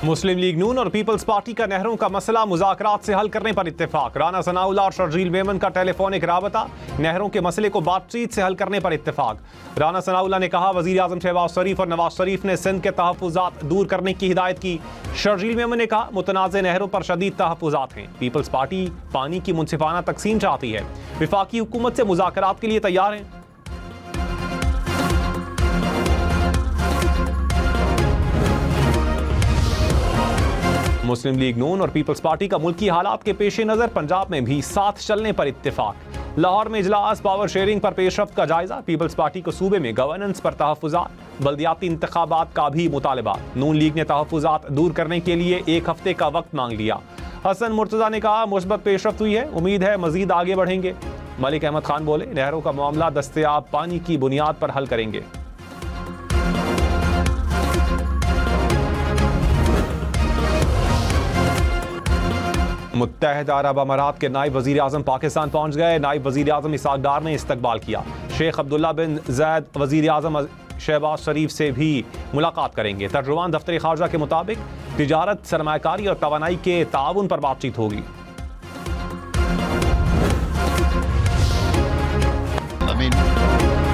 मुस्लिम league नून और peoples party का नहरों का मसला मुज़ाकरात से हल करने पर इत्तेफाक। राना सनाउल्लाह और शर्जील मेमन का टेलीफोनिक राबता, नहरों के मसले को बातचीत से हल करने पर इत्तेफाक। राना सनाउल्लाह ने कहा, वज़ीर आज़म शहबाज शरीफ और नवाज शरीफ ने सिंध के तहफ़्फ़ुज़ात दूर करने की हिदायत की। शर्जील मेमन ने कहा, मुतनाज़ नहरों पर शदीद तहफ़्फ़ुज़ात हैं। पीपल्स पार्टी पानी की मुनसिफाना तकसीम चाहती है। वफाकी हुकूमत से मुज़ाकरात के लिए तैयार हैं। मुस्लिम लीग नून और पीपल्स पार्टी का मुल्की हालात के पेश नज़र पंजाब में भी साथ चलने पर इत्तेफाक। लाहौर में इजलास, पावर शेयरिंग पर पेशरफ्त का जायजा। पीपल्स पार्टी को सूबे में गवर्नेंस पर तहफ़्फ़ुज़ात, बल्दियाती इंतखाबात का भी मुतालबा। नून लीग ने तहफ़्फ़ुज़ात दूर करने के लिए 1 हफ्ते का वक्त मांग लिया। हसन मुर्तज़ा ने कहा, मुस्बत पेशरफ्त हुई है, उम्मीद है मजीद आगे बढ़ेंगे। मलिक अहमद खान बोले, नहरों का मामला दस्तयाब पानी की बुनियाद पर हल करेंगे। मुत्तहिदा अरब अमारात के नायब वज़ीर आज़म पाकिस्तान पहुँच गए। नायब वज़ीर आज़म इसहाक़ डार ने इस्तकबाल किया। शेख अब्दुल्ला बिन ज़ैद वज़ीर आज़म शहबाज शरीफ से भी मुलाकात करेंगे। तर्जुमान दफ्तर ख़ारजा के मुताबिक तिजारत, सरमायाकारी और तवानाई के ताउन पर बातचीत होगी।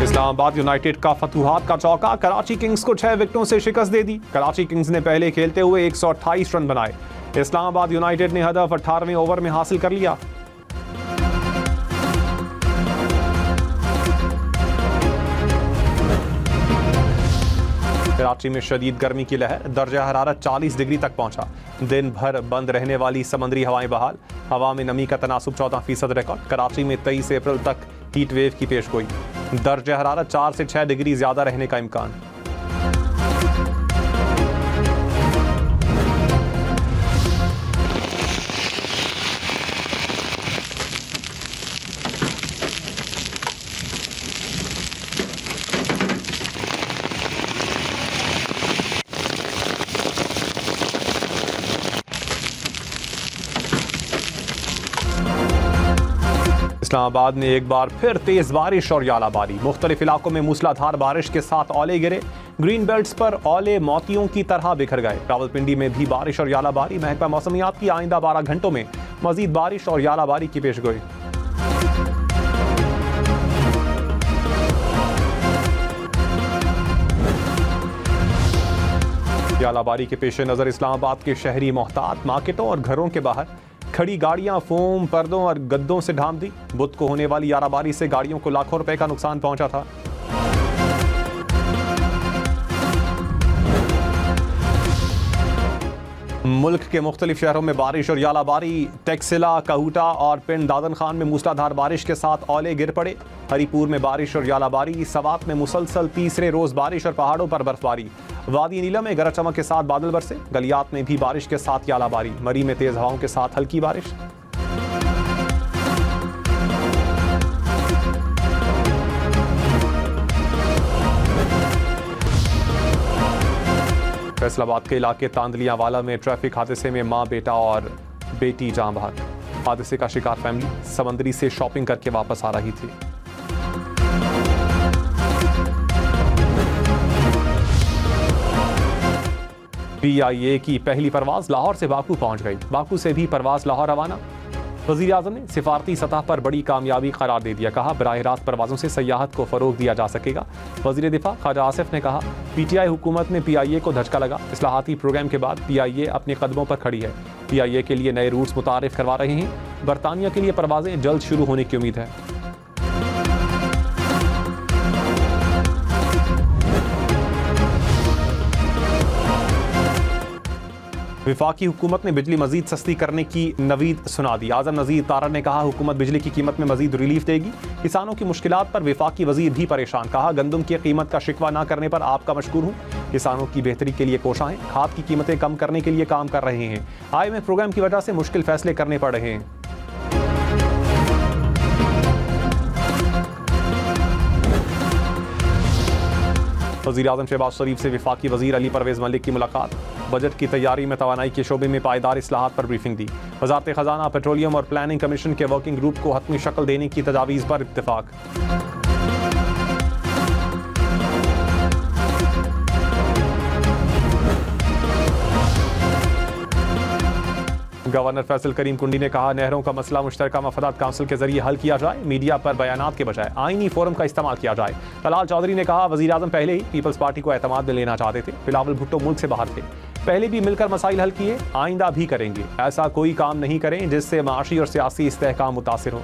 इस्लामाबाद यूनाइटेड का फतूहात का चौका, कराची किंग्स को 6 विकेटों से शिकस्त दे दी। कराची किंग्स ने पहले खेलते हुए 128 रन बनाए। इस्लामाबाद यूनाइटेड ने हदफ 18वें ओवर में हासिल कर लिया। कराची में शदीद गर्मी की लहर, दर्जा हरारत 40 डिग्री तक पहुंचा। दिन भर बंद रहने वाली समंदरी हवाएं बहाल। हवा में नमी का तनासुब 14% रिकॉर्ड। कराची में 23 अप्रैल तक हीट वेव की पेशगोई। दर्जा हरारत 4 से 6 डिग्री ज्यादा रहने का इम्कान। इस्लामाबाद में एक बार फिर तेज बारिश और यालाबारी। मुख्तलिफ इलाकों में मूसलाधार बारिश के साथ ओले गिरे। ग्रीन बेल्ट्स पर ओले मोतियों की तरह बिखर गए। रावलपिंडी में भी बारिश और यालाबारी। महकमा मौसमियात की आइंदा 12 घंटों में मजीद बारिश और यालाबारी की पेशगोई। यालाबारी के पेश नज़र इस्लामाबाद के शहरी मोहतात, मार्केटों और घरों के बाहर खड़ी गाड़ियां फोम, पर्दों और गद्दों से ढांप दी। बुध को होने वाली यालाबारी से गाड़ियों को लाखों रुपए का नुकसान पहुंचा था। मुल्क के मुख्तलिफ शहरों में बारिश और यालाबारी। टेक्सिला, कहूटा और पिंड दादन खान में मूसलाधार बारिश के साथ ओले गिर पड़े। हरीपुर में बारिश और यालाबारी। सवात में मुसलसल तीसरे रोज बारिश और पहाड़ों पर बर्फबारी। वादी नीला में गरज चमक के साथ बादल बरसे। गलियात में भी बारिश के साथ यालाबारी। मरी में तेज हवाओं के साथ हल्की बारिश। फैसलाबाद के इलाके तांदलियावाला में ट्रैफिक हादसे में मां, बेटा और बेटी जान बहक। हादसे का शिकार फैमिली समंदरी से शॉपिंग करके वापस आ रही थी। PIA की पहली परवाज लाहौर से बाकू पहुंच गई। बाकू से भी परवाज लाहौर रवाना। वज़ीर आज़म ने सिफारती सतह पर बड़ी कामयाबी करार दे दिया। कहा, बराह रास्त परवाज़ों से सयाहत को फ़रोग दिया जा सकेगा। वज़ीर दिफा ख्वाजा आसिफ ने कहा, PTI हुकूमत में PIA को धचका लगा। इस्लाहाती प्रोग्राम के बाद PIA अपने कदमों पर खड़ी है। PIA के लिए नए रूट्स मुतारिफ करवा रहे हैं। बरतानिया के लिए परवाज़ें जल्द शुरू होने की उम्मीद है। वफाकी हुकूमत ने बिजली मजीद सस्ती करने की नवीद सुना दी। आज़म नज़ीर तारड़ ने कहा, हुकूमत बिजली की कीमत में मजीद रिलीफ देगी। किसानों की मुश्किलात पर वफाकी वजीर भी परेशान। कहा, गंदम की कीमत का शिकवा न करने पर आपका मशकूर हूँ। किसानों की बेहतरी के लिए कोशा हैं। खाद की कीमतें कम करने के लिए काम कर रहे हैं। IMF प्रोग्राम की वजह से मुश्किल फैसले करने पड़ रहे हैं। वज़ीर आज़म शहबाज शरीफ से वफाकी वज़ीर अली परवेज़ मलिक की मुलाकात। बजट की तैयारी में तवानाई के शोबे में पायदार इस्लाहात पर ब्रीफिंग दी। वज़ारत ख़ज़ाना, पेट्रोलियम और प्लानिंग कमीशन के वर्किंग ग्रुप को हतमी शक्ल देने की तजावीज़ पर इत्तेफाक। गवर्नर फैसल करीम कुंडी ने कहा, नहरों का मसला मुश्तरका मफादात काउंसिल के जरिए हल किया जाए, मीडिया पर बयानात के बजाय आईनी फोरम का इस्तेमाल किया जाए। तलाल चौधरी ने कहा, वज़ीर आज़म पहले ही पीपल्स पार्टी को एतमाद में लेना चाहते थे, बिलावल भुट्टो मुल्क से बाहर थे, पहले भी मिलकर मसाइल हल किए, आइंदा भी करेंगे। ऐसा कोई काम नहीं करें जिससे माशी और सियासी इस्तेहकाम मुतासिर हो।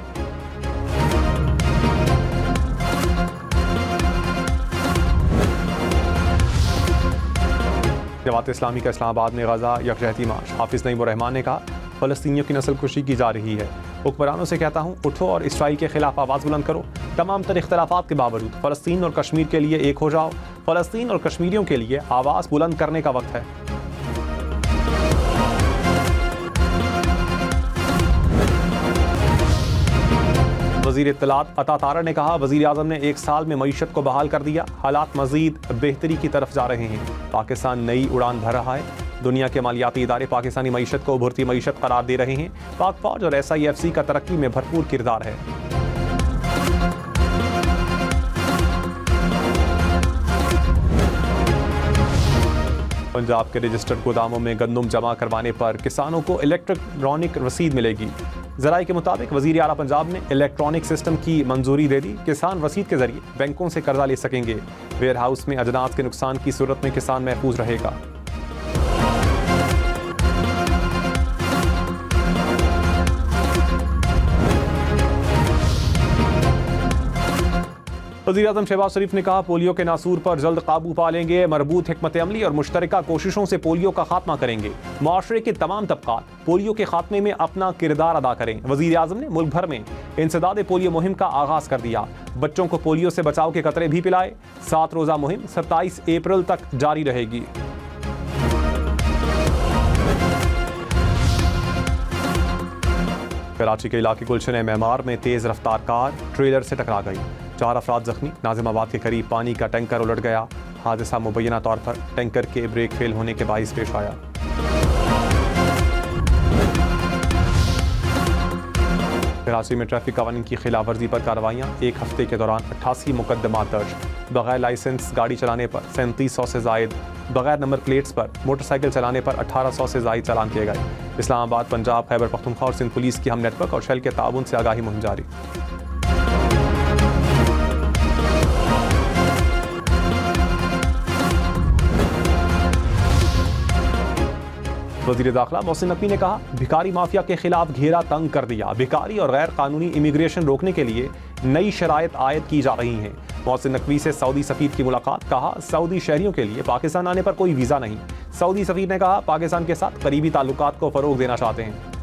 जमात इस्लामी का इस्लामाबाद में गजा यकजहती मार्च। हाफिज नईम उर रहमान ने कहा, फ़लस्तीनियों की नस्ल कुशी की जा रही है। हुक्मरानों से कहता हूँ, उठो और इसराइल के खिलाफ आवाज़ बुलंद करो। तमाम तर इख्तलाफात के बावजूद फ़लस्तीन और कश्मीर के लिए एक हो जाओ। फ़लस्तीन और कश्मीरियों के लिए आवाज़ बुलंद करने का वक्त है। वज़ीर इत्तलात अता तारा ने कहा, वज़ीर आज़म ने 1 साल में मईशत को बहाल कर दिया, हालात मज़ीद बेहतरी की तरफ जा रहे हैं। पाकिस्तान नई उड़ान भर रहा है। दुनिया के मालियाती इदारे पाकिस्तानी मईशत को उभरती मईशत करार दे रहे हैं। पाक फौज और SIFC का तरक्की में भरपूर किरदार है। पंजाब के रजिस्टर्ड गोदामों में गंदम जमा करवाने पर किसानों को इलेक्ट्रॉनिक रसीद मिलेगी। ज़राए के मुताबिक वज़ीर आला पंजाब ने इलेक्ट्रॉनिक सिस्टम की मंजूरी दे दी। किसान रसीद के जरिए बैंकों से कर्जा ले सकेंगे। वेयर हाउस में अजनास के नुकसान की सूरत में किसान महफूज रहेगा। वज़ीर आज़म शहबाज शरीफ ने कहा, पोलियो के नासूर पर जल्द काबू पा लेंगे। मरबूत हिकमत अमली और मुश्तरका कोशिशों से पोलियो का खात्मा करेंगे। माशरे के तमाम तबकात पोलियो के खात्मे में अपना किरदार अदा करें। वज़ीर आज़म ने मुल्क भर में इंसदाद पोलियो मुहिम का आगाज़ कर दिया। बच्चों को पोलियो से बचाव के कतरे भी पिलाए। 7 रोज़ा मुहिम 27 अप्रैल तक जारी रहेगी। कराची के इलाके गुलशन मेमार में तेज़ रफ्तार कार ट्रेलर से टकरा गई। 4 अफराद जख्मी। नाजिमाबाद के करीब पानी का टैंकर उलट गया। हादसा मुबैना तौर पर टैंकर के ब्रेक फेल होने के बाइस पेश आया। कराची में ट्रैफिक कवानीन की खिलाफ वर्जी पर कार्रवाइयाँ। 1 हफ्ते के दौरान 88 मुकदमात दर्ज। बगैर लाइसेंस गाड़ी चलाने पर 3700 से जायद, बगैर नंबर प्लेट्स पर मोटरसाइकिल चलाने पर 1800 से जायद चालान किए गए। इस्लामाबाद, पंजाब, खैबर पख्तूनख्वा और सिंध पुलिस की हम नेटवर्क और शेल के ताउन से आगाही मुहिम जारी। वज़ीर दाखिला मोहसिन नकवी ने कहा, भिखारी माफिया के खिलाफ घेरा तंग कर दिया। भिखारी और गैर कानूनी इमिग्रेशन रोकने के लिए नई शराइत आयद की जा रही हैं। मोहसिन नकवी से सऊदी सफीर की मुलाकात। कहा, सऊदी शहरियों के लिए पाकिस्तान आने पर कोई वीज़ा नहीं। सऊदी सफीर ने कहा, पाकिस्तान के साथ करीबी ताल्लुकात को फ़रोग देना चाहते हैं।